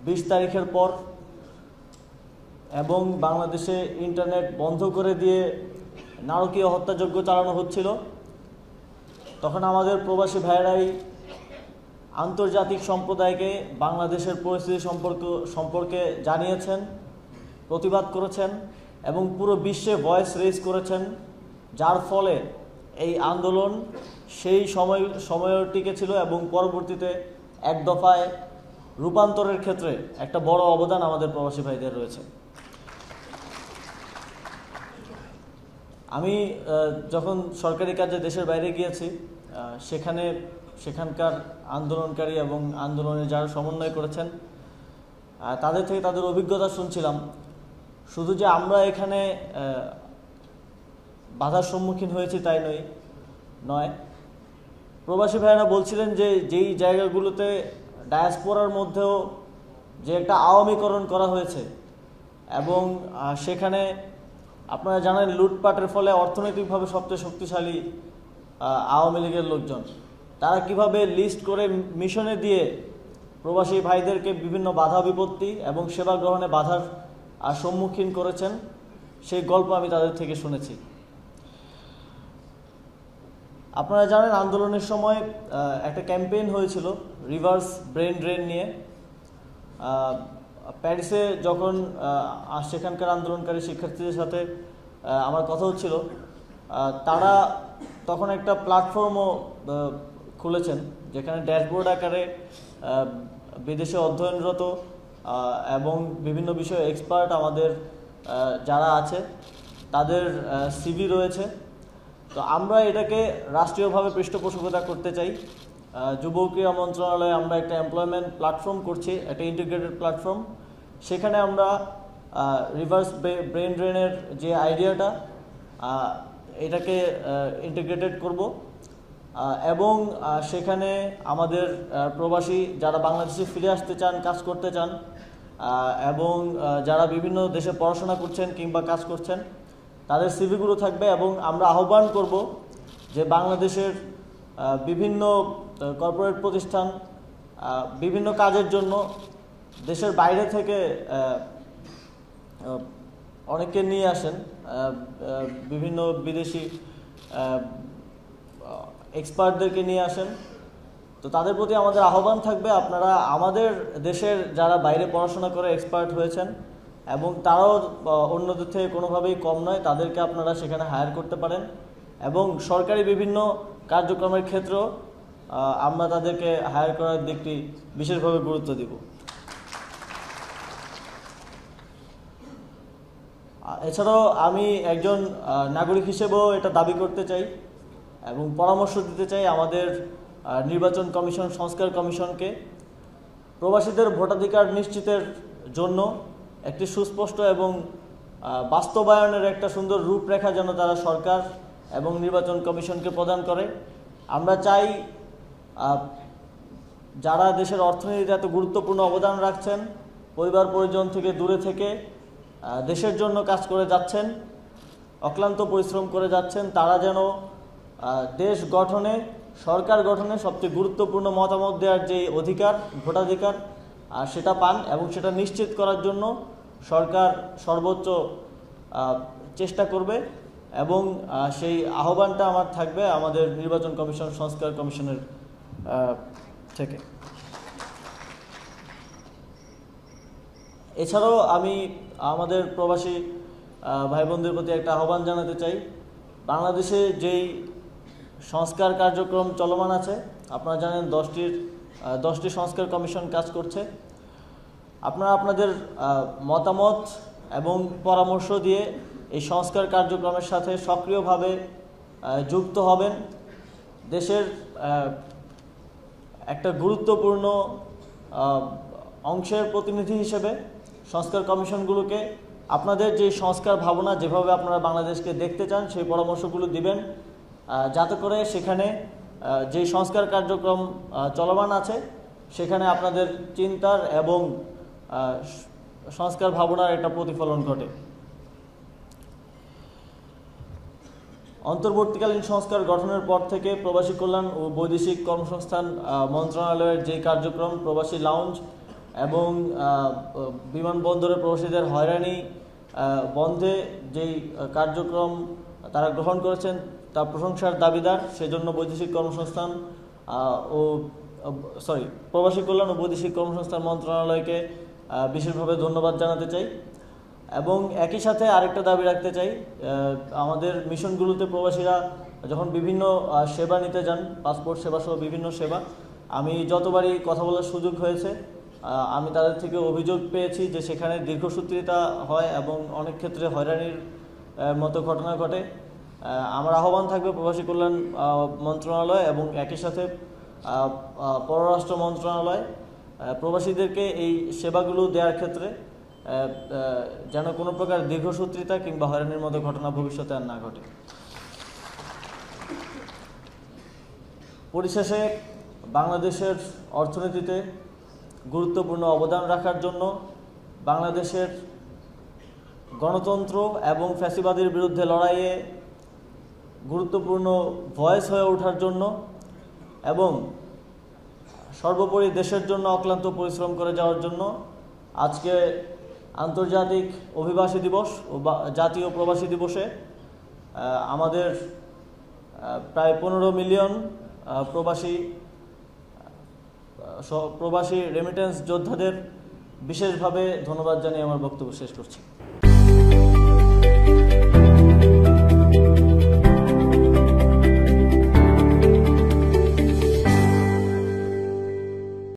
20 তারিখের পর এবং বাংলাদেশে ইন্টারনেট বন্ধ করে দিয়ে নারকীয় হত্যাযজ্ঞ চালানো হচ্ছিল, তখন আমাদের প্রবাসী ভাইয়েরাই আন্তর্জাতিক সম্প্রদায়কে বাংলাদেশের পরিস্থিতি সম্পর্কে জানিয়েছেন, প্রতিবাদ করেছেন এবং পুরো বিশ্বে ভয়েস রেজ করেছেন, যার ফলে এই আন্দোলন সেই সময়েও টিকেছিল এবং পরবর্তীতে এক দফায় রূপান্তরের ক্ষেত্রে একটা বড় অবদান আমাদের প্রবাসী ভাইদের রয়েছে। আমি যখন সরকারি কাজে দেশের বাইরে গিয়েছি, সেখানকার আন্দোলনকারী এবং আন্দোলনে যারা সমন্বয় করেছেন তাদের থেকে তাদের অভিজ্ঞতা শুনছিলাম। শুধু যে আমরা এখানে বাধার সম্মুখীন হয়েছি তাই নয়, প্রবাসী ভাইয়েরা বলছিলেন যে যেই জায়গাগুলোতে ডায়াসপোরার মধ্যেও যে একটা আওয়ামীকরণ করা হয়েছে এবং সেখানে আপনারা জানেন লুটপাটের ফলে অর্থনৈতিকভাবে সবচেয়ে শক্তিশালী আওয়ামী লীগের লোকজন, তারা কিভাবে লিস্ট করে মিশনে দিয়ে প্রবাসী ভাইদেরকে বিভিন্ন বাধা বিপত্তি এবং সেবা গ্রহণে বাধার সম্মুখীন করেছেন, সেই গল্প আমি তাদের থেকে শুনেছি। আপনারা জানেন আন্দোলনের সময় একটা ক্যাম্পেইন হয়েছিল রিভার্স ব্রেন ড্রেন নিয়ে। প্যারিসে যখন সেখানকার আন্দোলনকারী শিক্ষার্থীদের সাথে আমার কথা হচ্ছিল, তারা তখন একটা প্ল্যাটফর্মও খুলেছেন যেখানে ড্যাশবোর্ড আকারে বিদেশে অধ্যয়নরত এবং বিভিন্ন বিষয়ে এক্সপার্ট আমাদের যারা আছে তাদের সিভি রয়েছে। তো আমরা এটাকে রাষ্ট্রীয়ভাবে পৃষ্ঠপোষকতা করতে চাই। যুব ক্রীড়া মন্ত্রণালয়ে আমরা একটা এমপ্লয়মেন্ট প্ল্যাটফর্ম করছি, একটা ইন্টিগ্রেটেড প্ল্যাটফর্ম। সেখানে আমরা রিভার্স ব্রেন ড্রেনের যে আইডিয়াটা এটাকে ইন্টিগ্রেটেড করব এবং সেখানে আমাদের প্রবাসী যারা বাংলাদেশে ফিরে আসতে চান, কাজ করতে চান এবং যারা বিভিন্ন দেশে পড়াশোনা করছেন কিংবা কাজ করছেন তাদের সিভিগুলো থাকবে এবং আমরা আহ্বান করব যে বাংলাদেশের বিভিন্ন কর্পোরেট প্রতিষ্ঠান বিভিন্ন কাজের জন্য দেশের বাইরে থেকে অনেককে নিয়ে আসেন, বিভিন্ন বিদেশি এক্সপার্টদেরকে নিয়ে আসেন। তো তাদের প্রতি আমাদের আহ্বান থাকবে, আপনারা আমাদের দেশের যারা বাইরে পড়াশোনা করে এক্সপার্ট হয়েছেন এবং তারাও অন্যদের থেকে কোনোভাবেই কম নয়, তাদেরকে আপনারা সেখানে হায়ার করতে পারেন এবং সরকারি বিভিন্ন কার্যক্রমের ক্ষেত্রেও আমরা তাদেরকে হায়ার করার দিকটি বিশেষভাবে গুরুত্ব দিব। এছাড়াও আমি একজন নাগরিক হিসেবেও এটা দাবি করতে চাই এবং পরামর্শ দিতে চাই আমাদের নির্বাচন কমিশন, সংস্কার কমিশনকে প্রবাসীদের ভোটাধিকার নিশ্চিতের জন্য একটি সুস্পষ্ট এবং বাস্তবায়নের একটা সুন্দর রূপরেখা যেন তারা সরকার এবং নির্বাচন কমিশনকে প্রদান করে। আমরা চাই যারা দেশের অর্থনীতিতে এত গুরুত্বপূর্ণ অবদান রাখছেন, পরিবার পরিজন থেকে দূরে থেকে দেশের জন্য কাজ করে যাচ্ছেন, অক্লান্ত পরিশ্রম করে যাচ্ছেন, তারা যেন দেশ গঠনে, সরকার গঠনে সবচেয়ে গুরুত্বপূর্ণ মতামত দেওয়ার যে অধিকার, ভোটাধিকার সেটা পান এবং সেটা নিশ্চিত করার জন্য সরকার সর্বোচ্চ চেষ্টা করবে এবং সেই আহ্বানটা আমার থাকবে আমাদের নির্বাচন কমিশন, সংস্কার কমিশনের থেকে। এছাড়াও আমি আমাদের প্রবাসী ভাই বোনদের প্রতি একটা আহ্বান জানাতে চাই, বাংলাদেশে যেই সংস্কার কার্যক্রম চলমান আছে, আপনারা জানেন 10টি সংস্কার কমিশন কাজ করছে। আপনারা আপনাদের মতামত এবং পরামর্শ দিয়ে এই সংস্কার কার্যক্রমের সাথে সক্রিয়ভাবে যুক্ত হবেন। দেশের একটা গুরুত্বপূর্ণ অংশের প্রতিনিধি হিসেবে সংস্কার কমিশনগুলোকে আপনাদের যে সংস্কার ভাবনা, যেভাবে আপনারা বাংলাদেশকে দেখতে চান, সেই পরামর্শগুলো দিবেন যাতে করে সেখানে যে সংস্কার কার্যক্রম চলমান আছে সেখানে আপনাদের চিন্তার এবং সংস্কার ভাবনার একটা প্রতিফলন ঘটে। অন্তর্বর্তীকালীন সংস্কার গঠনের পর থেকে প্রবাসী কল্যাণ ও বৈদেশিক কর্মসংস্থান মন্ত্রণালয়ের যে কার্যক্রম প্রবাসী লাউঞ্জ এবং বিমানবন্দরে প্রবাসীদের হয়রানি বন্ধে যেই কার্যক্রম তারা গ্রহণ করেছেন তা প্রশংসার দাবিদার। সেজন্য বৈদেশিক কর্মসংস্থান প্রবাসী কল্যাণ ও বৈদেশিক কর্মসংস্থান মন্ত্রণালয়কে বিশেষভাবে ধন্যবাদ জানাতে চাই। এবং একই সাথে আরেকটা দাবি রাখতে চাই, আমাদের মিশনগুলোতে প্রবাসীরা যখন বিভিন্ন সেবা নিতে যান, পাসপোর্ট সেবা সহ বিভিন্ন সেবা, আমি যতবারই কথা বলার সুযোগ হয়েছে আমি তাদের থেকে অভিযোগ পেয়েছি যে সেখানে দীর্ঘসূত্রিতা হয় এবং অনেক ক্ষেত্রে হয়রানির মতো ঘটনা ঘটে। আমার আহ্বান থাকবে প্রবাসী কল্যাণ মন্ত্রণালয় এবং একই সাথে পররাষ্ট্র মন্ত্রণালয় প্রবাসীদেরকে এই সেবাগুলো দেওয়ার ক্ষেত্রে যেন কোনো প্রকার দীর্ঘসূত্রিতা কিংবা হয়রানির মতো ঘটনা ভবিষ্যতে আর না ঘটে। পরিশেষে বাংলাদেশের অর্থনীতিতে গুরুত্বপূর্ণ অবদান রাখার জন্য, বাংলাদেশের গণতন্ত্র এবং ফ্যাসিবাদের বিরুদ্ধে লড়াইয়ে গুরুত্বপূর্ণ ভয়েস হয়ে ওঠার জন্য এবং সর্বোপরি দেশের জন্য অক্লান্ত পরিশ্রম করে যাওয়ার জন্য আজকে আন্তর্জাতিক অভিবাসী দিবস ও জাতীয় প্রবাসী দিবসে আমাদের প্রায় 15 মিলিয়ন প্রবাসী রেমিটেন্স যোদ্ধাদের বিশেষভাবে ধন্যবাদ জানিয়ে আমার বক্তব্য শেষ করছি।